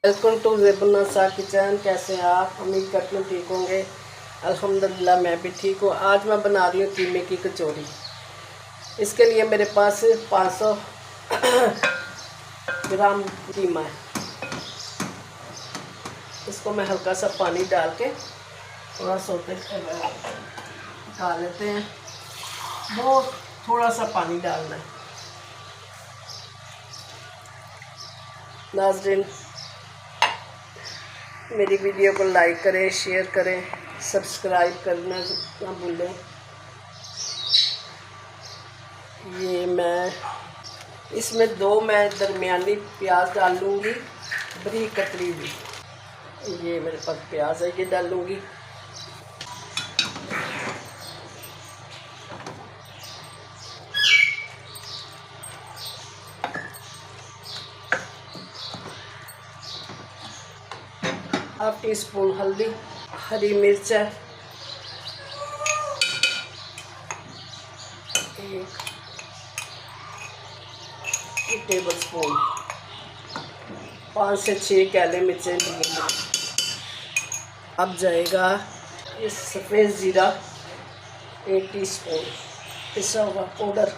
Welcome to ज़ेबुन्निसा kitchen. कैसे हैं आप? उम्मीद करती हूँ ठीक होंगे। अल्हम्दुलिल्लाह मैं भी ठीक हूँ। आज मैं बना रही हूँ कीमे की कचौरी। इसके लिए मेरे पास 500 ग्राम कीमा है। इसको मैं हल्का सा पानी डाल के थोड़ा सोते डाल लेते हैं। बहुत थोड़ा सा पानी डालना है। नाज़रीन, मेरी वीडियो को लाइक करें, शेयर करें, सब्सक्राइब करना ना भूलें। ये मैं इसमें 2 मैं दरमियानी प्याज डालूँगी, बारीक कतरी हुई। ये मेरे पास प्याज है, ये डालूँगी। हाफ टी स्पून हल्दी, हरी मिर्च है, 1 टेबल स्पून, 5 से 6 काली मिर्चें। अब जाएगा ये सफ़ेद ज़ीरा, 1 टीस्पून पिसा हुआ पाउडर।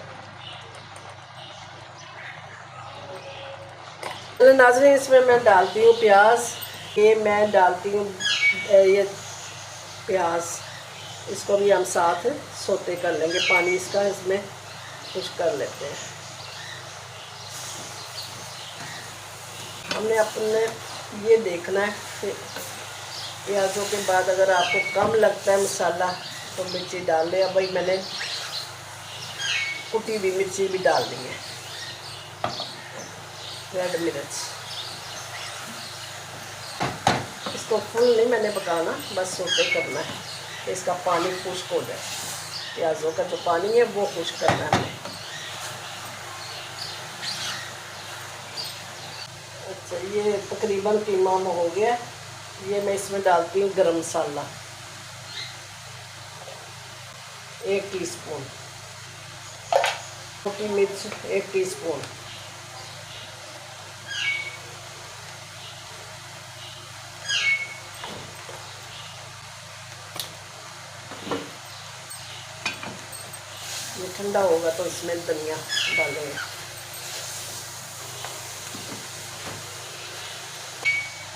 नाज़रीन, इसमें मैं डालती हूँ प्याज। ये मैं डालती हूँ ये प्याज। इसको भी हम साथ सोते कर लेंगे। पानी इसका इसमें कुछ कर लेते हैं। हमने अपने ये देखना है कि प्याज़ों के बाद अगर आपको कम लगता है मसाला तो मिर्ची डाल दें। अब भाई मैंने कुटी हुई मिर्ची भी डाल दी है, रेड मिर्च। इसको फुल नहीं मैंने पकाना, बस सोते करना है। इसका पानी खुश्क हो जाए। प्याज़ों का जो पानी है वो खुश्क करना है हमें। अच्छा, ये तकरीबन कीमा हो गया। ये मैं इसमें डालती हूँ गरम मसाला, 1 टीस्पून, छोटी मिर्च 1 टीस्पून, ये ठंडा होगा तो इसमें धनिया डालेंगे।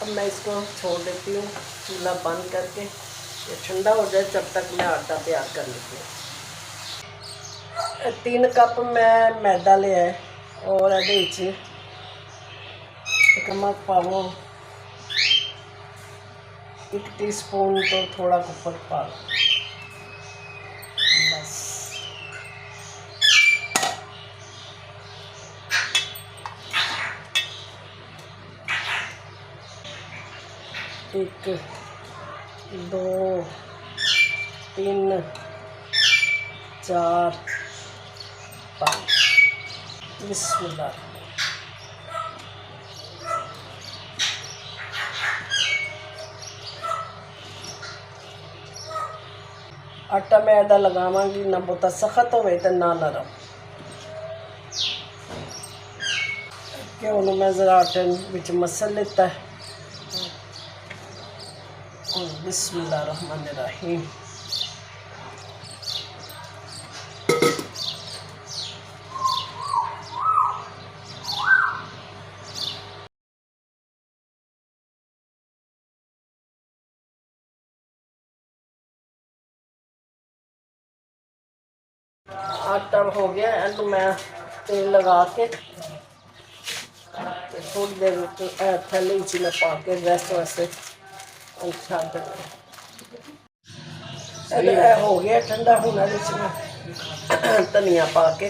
अब मैं इसको छोड़ देती हूँ चूल्हा बंद करके। ये ठंडा हो जाए तब तक मैं आटा तैयार कर लेती हूँ। 3 कप मैं मैदा लिया है और ये नमक पाओ 1 टीस्पून तो थोड़ा ऊपर पा बस। 1 2 3 4 5। बिस्मिल्लाह। आटा मैदा लगावांगी ना बहुत सख्त होवे ते ना नरम। क्यों मैं ज़रा आटे विच मसल लेता है। बिस्मिल्लाहिर्रहमानिर्रहीम। आटा हो गया है तो मैं तेल लगा के थोड़ी देर थैले में पा के रेस्ट वास्ते अच्छा हो गया ठंडा होना। इसमें धनिया पा के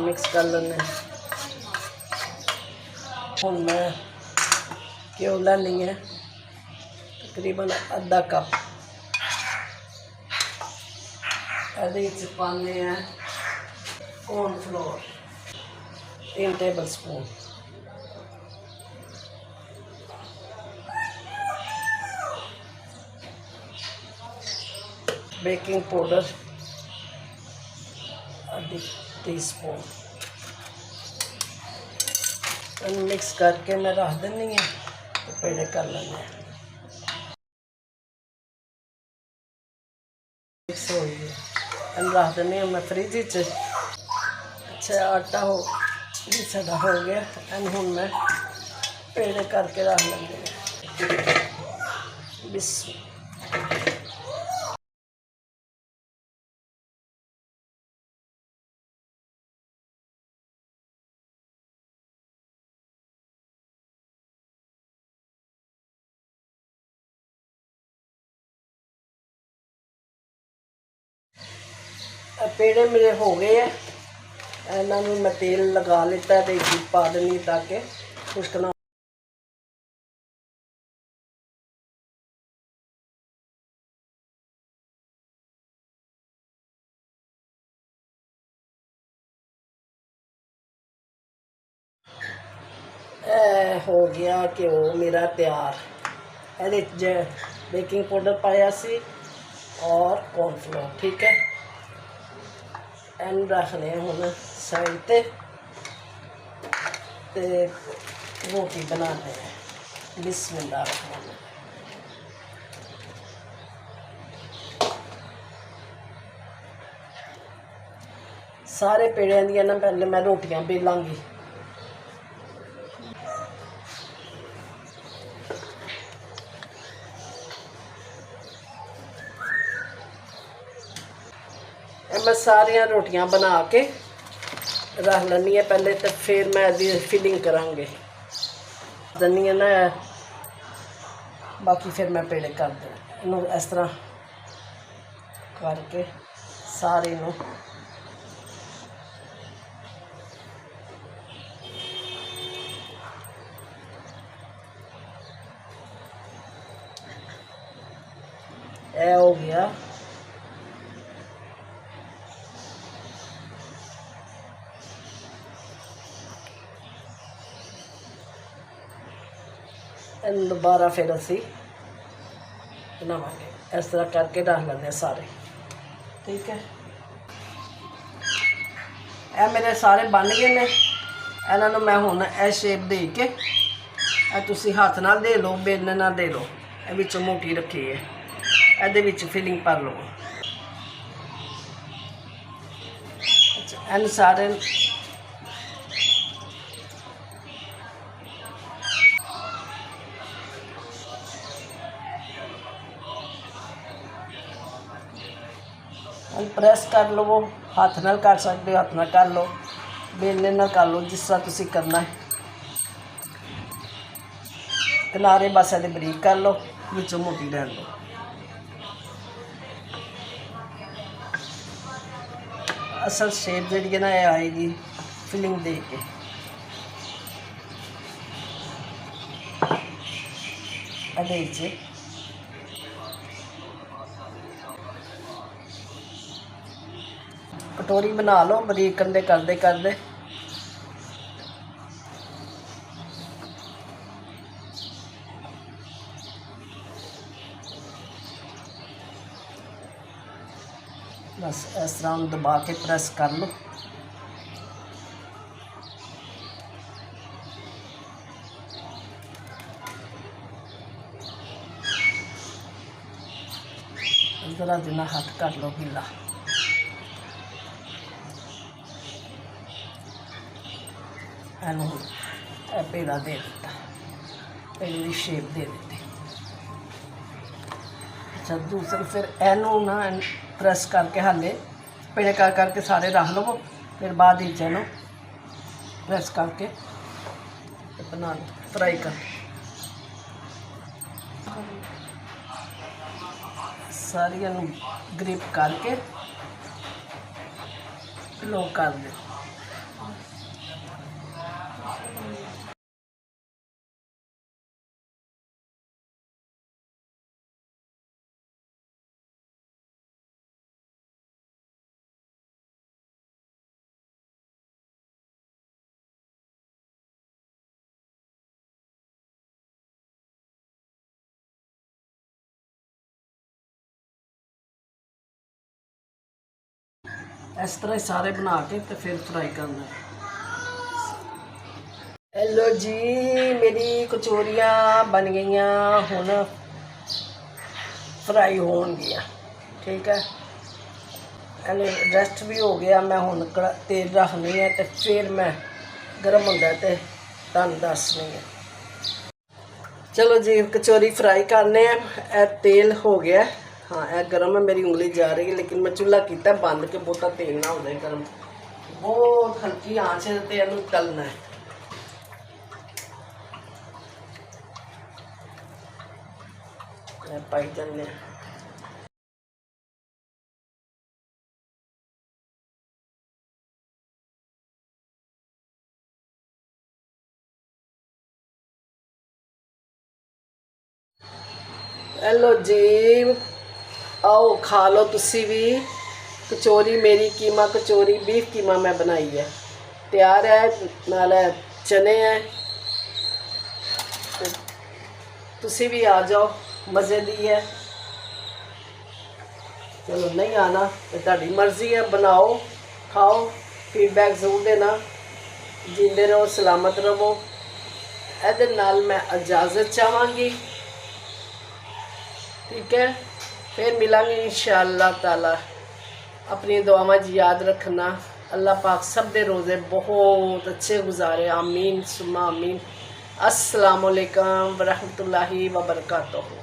मिक्स कर लेना। हम मैं घ्यो लेनी है तकरीबन आधा कप। ये पाने हैं cornflour 3 table spoon, baking powder 1 teaspoon, mix करके मैं रख देनी है तो पेड़े कर लेने। मिक्स हो गई रख देनी मैं फ्रिज च। अच्छा आटा हो भी साडा हो गया एंड हुण मैं पेड़े करके रख लेंगे। बिस्मिल्लाह। पेड़े मेरे हो गए है, इन्होंने मैं तेल लगा लेता है तो पा देनी ताकि खुश्क ना। हो गया कि वो मेरा तैयार। ये बेकिंग पाउडर पाया सी और कॉर्नफ्लोर, ठीक है। एंड रखने हूँ साइड ते रोटी बनाने हैं। बिस्मिल्लाह रहमान। सारे पेड़ियां दी ना पहले मैं रोटियां बेलांगी। मैं सारिया रोटियां बना के रख लैनी है पहले, तो फिर मैं इसकी फिलिंग करांगे दनी है ना। बाकी फिर मैं पेड़े कर देना इनू इस तरह करके सारे नू ए हो गया। दोबारा फिर असी बनावांगे इस तरह करके रख लेंगे सारे, ठीक है। ए मेरे सारे बन गए ने। इन्हों मैं हुण ए शेप दे के तुसी हाथ नाल दे लो, बेलने नाल दे लो। ए विचों मोटी रखी है, ਇਹਦੇ ਵਿੱਚ फिलिंग भर लो। अच्छा इन सारे प्रेस कर लो, हाथ नाल कर सकते हो, हाथ नाल कर लो, बेलने नाल कर लो, जिस तरह तुसी करना है। किनारे बस ये बरीक कर लो, विचों मोटी रहन लो। असल शेप जी ना आएगी फिलिंग दे के। कटोरी बना लो बरीक कंदे करते करते। बस इस तरह दबा के प्रेस कर लो। जरा जिना हाथ कर लो गिला। एनू पेड़ा दे दिता, पेड़े की शेप दे दी। अच्छा दूसरी फिर एनू ना प्रेस करके हाले पेड़े कर करके सारे रख लो, फिर बाद इनू प्रेस करके बना लो, फ्राई कर सारिया ग्रिप करके लो कर दो। इस तरह सारे बना के तो फिर फ्राई करना है। हेलो जी, मेरी कचौरियाँ बन गई हुण फ्राई होणगियां। ठीक है, रेस्ट भी हो गया। मैं हुण तेल रखनी है तो फिर मैं गर्म होंदा ते तुहानूं दसनी है। चलो जी, कचौरी फ्राई करने हैं। तेल हो गया, हाँ यह गर्म है, मेरी उंगली जा रही है, लेकिन मैं चूल्हा किया बंद के बहुता तेल ना हो जाए गर्म। बहुत हल्की आंच ते इहनूं तलना है। पाई जाने हेलो जी, आओ खा लो तुसी भी कचौरी। मेरी कीमा कचौरी बीफ कीमा मैं बनाई है, तैयार है, नाल चने हैं। तुसी भी आ जाओ, मज़े दी है। चलो नहीं आना तो तुहाडी मर्जी है, बनाओ खाओ, फीडबैक जरूर देना। जींदे रहो, सलामत रहो। ਇਹਦੇ नाल मैं इजाज़त चाहवांगी। ठीक है, फिर मिलांगे इंशाअल्लाह ताला। अपनी दुआवां याद रखना। अल्लाह पाक सब दे रोज़े बहुत अच्छे गुजारे। आमीन सुम्मा आमीन। अस्सलामुअलैकुम वरहमतुल्लाहि वबरकातुहू।